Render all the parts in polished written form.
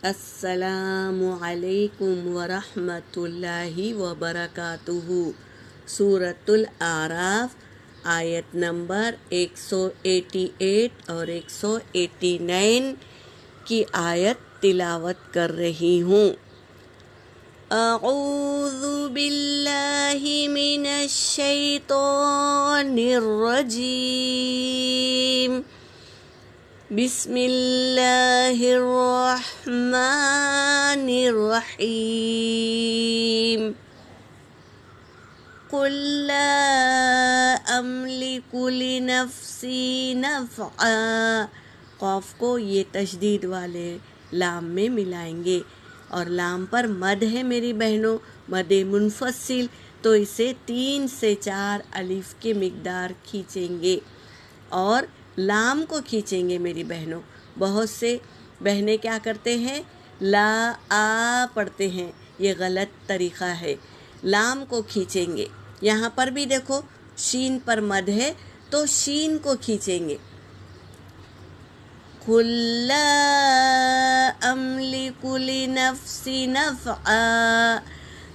السلام علیکم ورحمۃ اللہ وبرکاتہ۔ سورۃ الاعراف آیت نمبر 188 اور 189 کی آیت تلاوت کر رہی ہوں۔ اعوذ باللہ من الشیطان الرجیم، بسم اللہ الرحمن الرحیم۔ قل لا املک لنفسی نفعا، قاف کو یہ تشدید والے لام میں ملائیں گے، اور لام پر مد ہے میری بہنوں، مد منفصل، تو اسے 3 سے 4 الف کے مقدار کھینچیں گے اور لام کو کھینچیں گے میری بہنوں۔ بہت سے بہنیں کیا کرتے ہیں، لا آ پڑھتے ہیں، یہ غلط طریقہ ہے۔ لام کو کھینچیں گے، یہاں پر بھی دیکھو شین پر مد ہے تو شین کو کھینچیں گے۔ قُل لا أملك لنفسي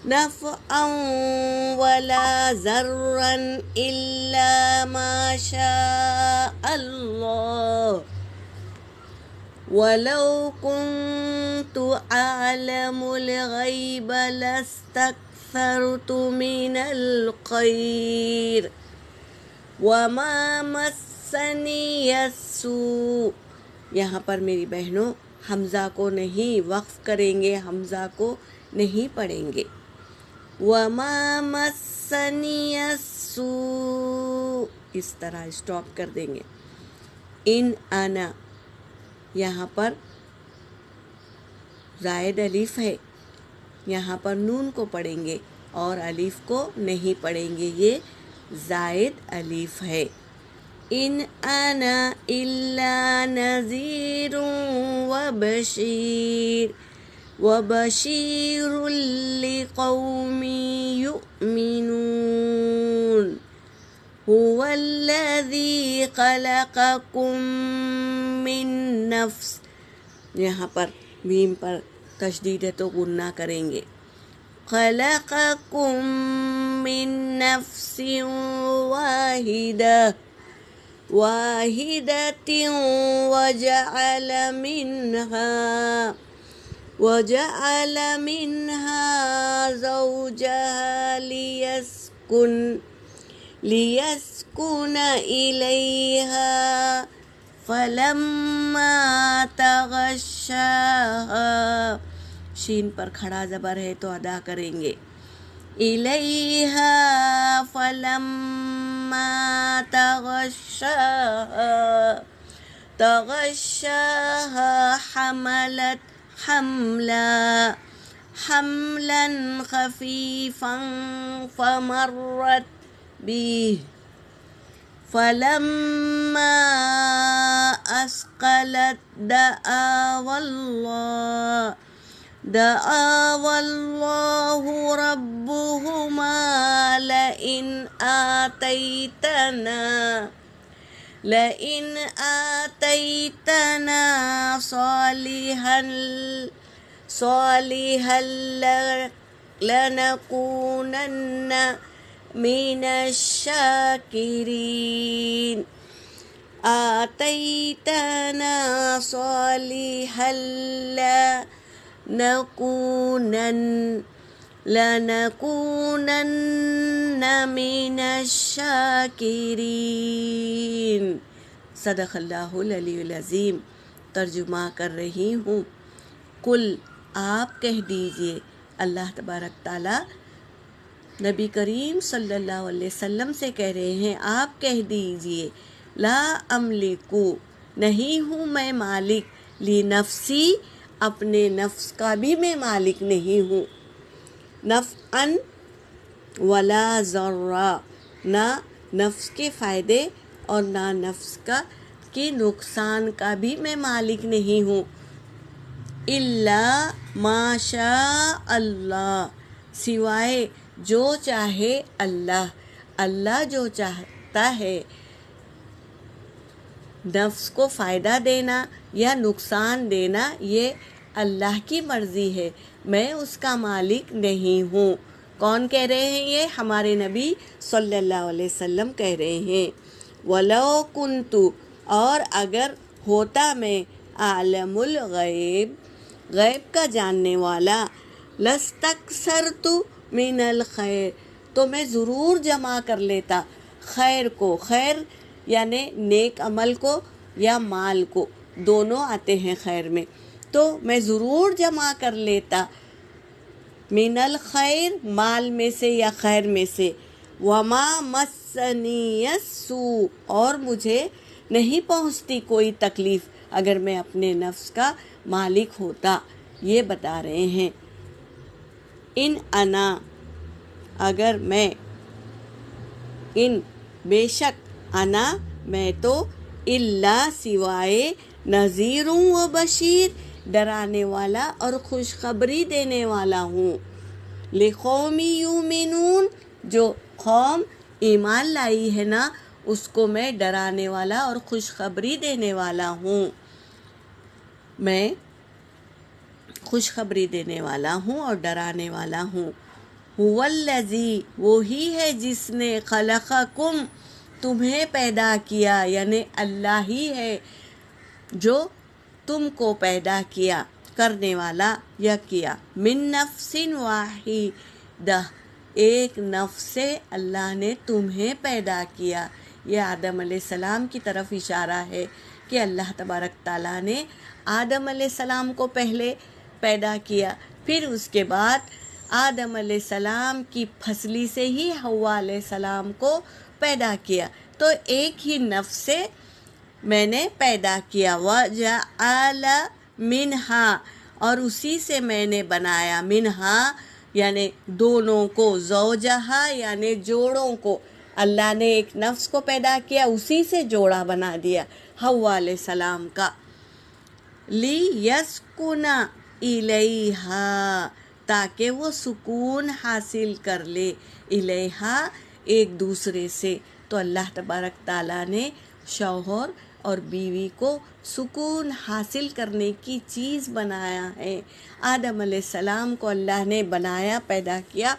نفعا ولا ضرا إلا ما شاء الله ولو كنت أعلم الغيب لاستكثرت من الخير وما مسني السوء۔ یہاں پر میری بہنوں حمزہ کو نہیں وقف کریں گے، حمزہ کو نہیں پڑھیں گے۔ وَمَا مَسَّنِيَ السُّوءُ، اس طرح اسٹاپ کر دیں گے۔ ان انا، یہاں پر زائد الف ہے، یہاں پر نون کو پڑھیں گے اور الف کو نہیں پڑھیں گے، یہ زائد الف ہے۔ ان انا الا نذیر وبشیر لقوم یؤمنون هو الذی خلقکم من نفس، یہاں پر میم پر تشدید ہے تو غنہ کریں گے۔ خلقکم من نفس واحدة وجعل منها زوجها ليسكن إليها فلما تغشاها، شین پر کھڑا زبر ہے تو ادا کریں گے۔ إليها فلما تغشاها حملت حملا خفيفا فمرت به فلما أثقلت دعا والله ربهما لئن آتيتنا صالحا لنكونن من الشاكرين آتيتنا صالحا لنكونن من الشاکرین۔ صدق اللہ العلی العظیم۔ ترجمہ کر رہی ہوں۔ کل، آپ کہہ دیجئے، اللہ تبارک تعالیٰ نبی کریم صلی اللہ علیہ وسلم سے کہہ رہے ہیں، آپ کہہ دیجئے، لا املکو، نہیں ہوں میں مالک، لنفسی، اپنے نفس کا بھی میں مالک نہیں ہوں، نفعاً ولا ضرا، نہ نفس کے فائدے اور نہ نفس کے نقصان کا بھی میں مالک نہیں ہوں، الا ما شاء اللہ، سوائے جو چاہے اللہ، اللہ جو چاہتا ہے نفس کو فائدہ دینا یا نقصان دینا، یہ اللہ کی مرضی ہے، میں اس کا مالک نہیں ہوں۔ کون کہہ رہے ہیں؟ یہ ہمارے نبی صلی اللہ علیہ وسلم کہہ رہے ہیں۔ وَلَوْ كُنْتُ، اور اگر ہوتا میں عالم الغیب، غیب کا جاننے والا، لَاسْتَكْثَرْتُ مِنَ الْخَيْرِ، تو میں ضرور جمع کر لیتا خیر کو، خیر یعنی نیک عمل کو یا مال کو، دونوں آتے ہیں خیر میں، تو میں ضرور جمع کر لیتا من الخیر، مال میں سے یا خیر میں سے، وما مسنی السوء، اور مجھے نہیں پہنچتی کوئی تکلیف اگر میں اپنے نفس کا مالک ہوتا۔ یہ بتا رہے ہیں ان انا، اگر میں، ان بے شک، انا میں تو، الا سوائے، نذیر و بشیر، ڈرانے والا اور خوشخبری دینے والا ہوں، لقوم یؤمنون، جو قوم ایمان لائی ہے نا اس کو میں ڈرانے والا اور خوشخبری دینے والا ہوں، میں خوشخبری دینے والا ہوں اور ڈرانے والا ہوں۔ هو الذی، وہی ہے جس نے، خلقکم، تمہیں پیدا کیا، یعنی اللہ ہی ہے جو تم کو پیدا کیا، کرنے والا یا کیا، من نفس واحدہ، ایک نفس سے اللہ نے تمہیں پیدا کیا۔ یہ آدم علیہ السلام کی طرف اشارہ ہے کہ اللہ تبارک تعالیٰ نے آدم علیہ السلام کو پہلے پیدا کیا، پھر اس کے بعد آدم علیہ السلام کی پھسلی سے ہی حوا علیہ السلام کو پیدا کیا، تو ایک ہی نفس سے میں نے پیدا کیا۔ وَجَعَلَ مِنْهَا، اور اسی سے میں نے بنایا، منہا یعنی دونوں کو، زوجہا یعنی جوڑوں کو، اللہ نے ایک نفس کو پیدا کیا، اسی سے جوڑا بنا دیا حوا علیہ السلام کا، لِيَسْكُنَ إِلَيْهَا، تاکہ وہ سکون حاصل کر لے، الیہا، ایک دوسرے سے۔ تو اللہ تبارک تعالیٰ نے شوہر اور بیوی کو سکون حاصل کرنے کی چیز بنایا ہے۔ آدم علیہ السلام کو اللہ نے بنایا، پیدا کیا،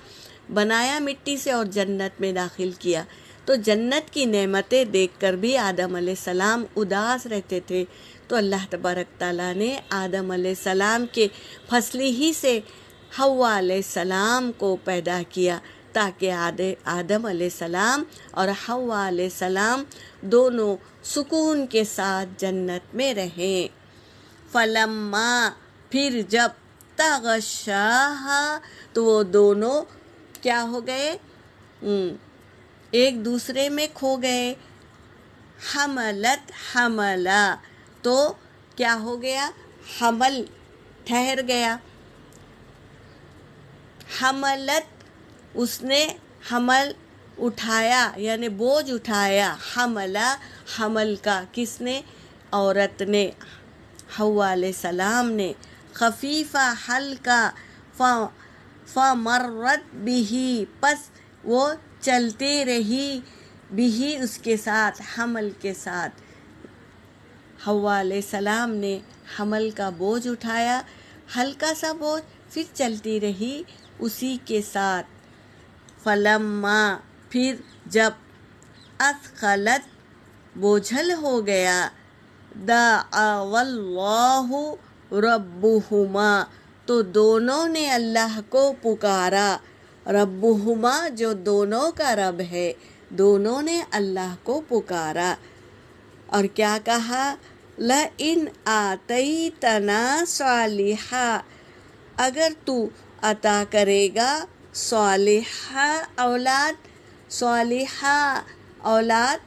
بنایا مٹی سے اور جنت میں داخل کیا، تو جنت کی نعمتیں دیکھ کر بھی آدم علیہ السلام اداس رہتے تھے، تو اللہ تبارک تعالیٰ نے آدم علیہ السلام کے پھسلی ہی سے حوا علیہ السلام کو پیدا کیا، تاکہ آدم علیہ السلام اور حوا علیہ السلام دونوں سکون کے ساتھ جنت میں رہیں۔ فلما، پھر جب، تغشاہا، تو وہ دونوں کیا ہو گئے؟ ایک دوسرے میں کھو گئے، حملت حملا، تو کیا ہو گیا؟ حمل ٹھہر گیا، حملت، اس نے حمل اٹھایا یعنی بوجھ اٹھایا، حملہ، حمل کا، کس نے؟ عورت نے، حوا علیہ السلام نے، خفیفہ، ہلکا، فمرت بھی، پس وہ چلتے رہی، بھی اس کے ساتھ، حمل کے ساتھ، حوا علیہ السلام نے حمل کا بوجھ اٹھایا، ہلکا سا بوجھ، پھر چلتی رہی اسی کے ساتھ۔ فلما، پھر جب، اثقلت، بوجھل ہو گیا، دعوا اللہ ربہما، تو دونوں نے اللہ کو پکارا، ربہما، جو دونوں کا رب ہے، دونوں نے اللہ کو پکارا، اور کیا کہا؟ لَإِنْ آتَيْتَنَا صَالِحًا، اگر تو عطا کرے گا صالحہ اولاد، صالحہ اولاد،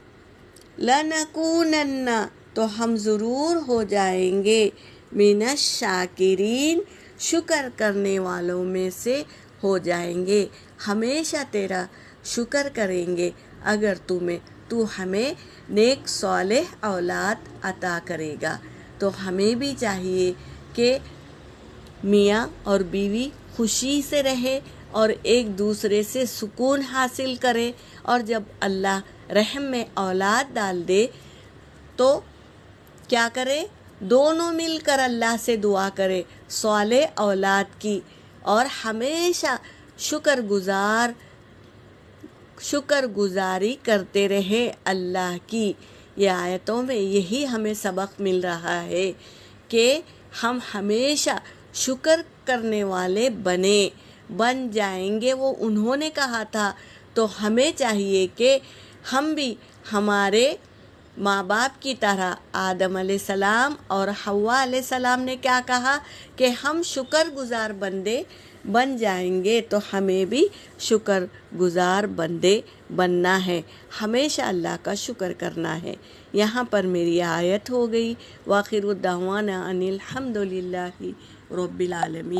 لَنَكُونَنَّ، تو ہم ضرور ہو جائیں گے، مِنَ الشَّاكِرِينَ، شکر کرنے والوں میں سے ہو جائیں گے، ہمیشہ تیرا شکر کریں گے اگر تو ہمیں نیک صالح اولاد عطا کرے گا۔ تو ہمیں بھی چاہیے کہ میاں اور بیوی خوشی سے رہے اور ایک دوسرے سے سکون حاصل کرے، اور جب اللہ رحم میں اولاد ڈال دے تو کیا کرے؟ دونوں مل کر اللہ سے دعا کرے صالح اولاد کی، اور ہمیشہ شکر گزاری کرتے رہے اللہ کی۔ یہ آیتوں میں یہی ہمیں سبق مل رہا ہے کہ ہم ہمیشہ شکر کرنے والے بن جائیں گے، وہ انہوں نے کہا تھا۔ تو ہمیں چاہیے کہ ہم بھی ہمارے ماں باپ کی طرح، آدم علیہ السلام اور حوا علیہ السلام نے کیا کہا کہ ہم شکر گزار بندے بن جائیں گے، تو ہمیں بھی شکر گزار بندے بننا ہے، ہمیشہ اللہ کا شکر کرنا ہے۔ یہاں پر میری آیت ہو گئی۔ وآخر دعوانا ان الحمد للہ رب العالمین۔